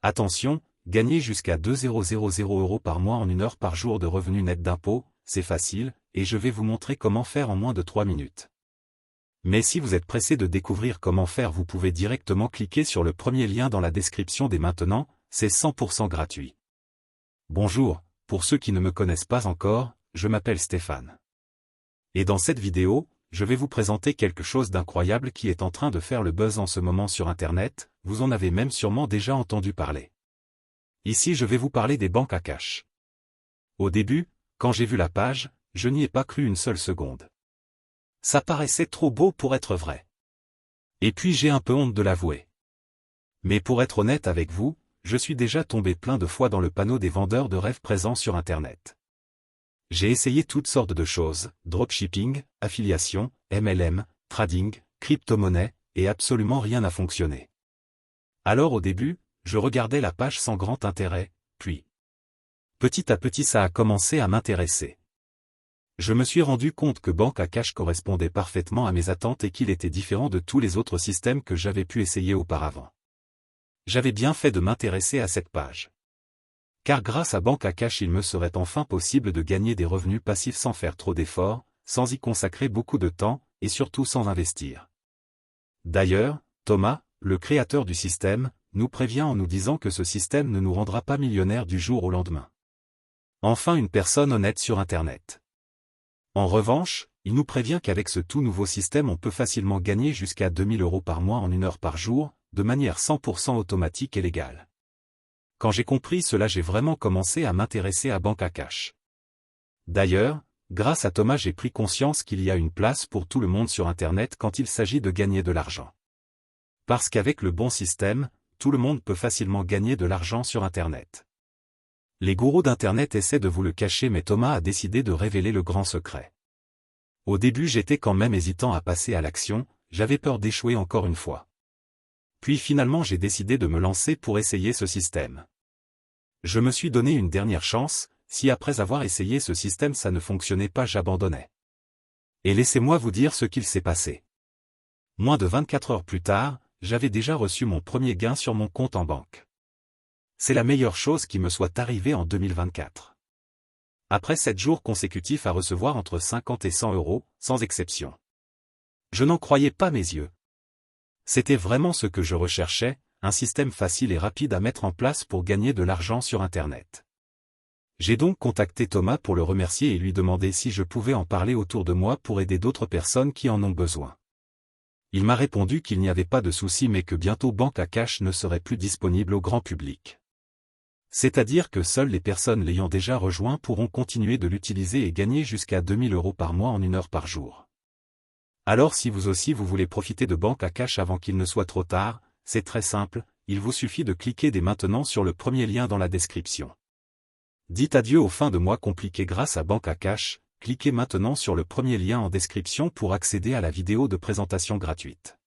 Attention, gagner jusqu'à 2000 € par mois en 1 heure par jour de revenus nets d'impôts, c'est facile, et je vais vous montrer comment faire en moins de 3 minutes. Mais si vous êtes pressé de découvrir comment faire, vous pouvez directement cliquer sur le premier lien dans la description dès maintenant, c'est 100% gratuit. Bonjour, pour ceux qui ne me connaissent pas encore, je m'appelle Stéphane. Et dans cette vidéo, je vais vous présenter quelque chose d'incroyable qui est en train de faire le buzz en ce moment sur Internet, vous en avez même sûrement déjà entendu parler. Ici je vais vous parler des banques à cash. Au début, quand j'ai vu la page, je n'y ai pas cru une seule seconde. Ça paraissait trop beau pour être vrai. Et puis j'ai un peu honte de l'avouer. Mais pour être honnête avec vous, je suis déjà tombé plein de fois dans le panneau des vendeurs de rêves présents sur Internet. J'ai essayé toutes sortes de choses, dropshipping, affiliation, MLM, trading, crypto-monnaie, et absolument rien n'a fonctionné. Alors au début, je regardais la page sans grand intérêt, puis petit à petit ça a commencé à m'intéresser. Je me suis rendu compte que Banque à Cash correspondait parfaitement à mes attentes et qu'il était différent de tous les autres systèmes que j'avais pu essayer auparavant. J'avais bien fait de m'intéresser à cette page. Car grâce à Banque à Cash il me serait enfin possible de gagner des revenus passifs sans faire trop d'efforts, sans y consacrer beaucoup de temps, et surtout sans investir. D'ailleurs, Thomas, le créateur du système, nous prévient en nous disant que ce système ne nous rendra pas millionnaires du jour au lendemain. Enfin une personne honnête sur Internet. En revanche, il nous prévient qu'avec ce tout nouveau système on peut facilement gagner jusqu'à 2000 € par mois en 1 heure par jour, de manière 100% automatique et légale. Quand j'ai compris cela, j'ai vraiment commencé à m'intéresser à Banque à Cash. D'ailleurs, grâce à Thomas j'ai pris conscience qu'il y a une place pour tout le monde sur Internet quand il s'agit de gagner de l'argent. Parce qu'avec le bon système, tout le monde peut facilement gagner de l'argent sur Internet. Les gourous d'Internet essaient de vous le cacher mais Thomas a décidé de révéler le grand secret. Au début j'étais quand même hésitant à passer à l'action, j'avais peur d'échouer encore une fois. Puis finalement j'ai décidé de me lancer pour essayer ce système. Je me suis donné une dernière chance, si après avoir essayé ce système ça ne fonctionnait pas j'abandonnais. Et laissez-moi vous dire ce qu'il s'est passé. Moins de 24 heures plus tard, j'avais déjà reçu mon premier gain sur mon compte en banque. C'est la meilleure chose qui me soit arrivée en 2024. Après 7 jours consécutifs à recevoir entre 50 et 100 €, sans exception. Je n'en croyais pas mes yeux. C'était vraiment ce que je recherchais, un système facile et rapide à mettre en place pour gagner de l'argent sur Internet. J'ai donc contacté Thomas pour le remercier et lui demander si je pouvais en parler autour de moi pour aider d'autres personnes qui en ont besoin. Il m'a répondu qu'il n'y avait pas de souci mais que bientôt Banque à Cash ne serait plus disponible au grand public. C'est-à-dire que seules les personnes l'ayant déjà rejoint pourront continuer de l'utiliser et gagner jusqu'à 2000 € par mois en 1 heure par jour. Alors si vous aussi vous voulez profiter de Banque à Cash avant qu'il ne soit trop tard, c'est très simple, il vous suffit de cliquer dès maintenant sur le premier lien dans la description. Dites adieu aux fins de mois compliquées grâce à Banque à Cash, cliquez maintenant sur le premier lien en description pour accéder à la vidéo de présentation gratuite.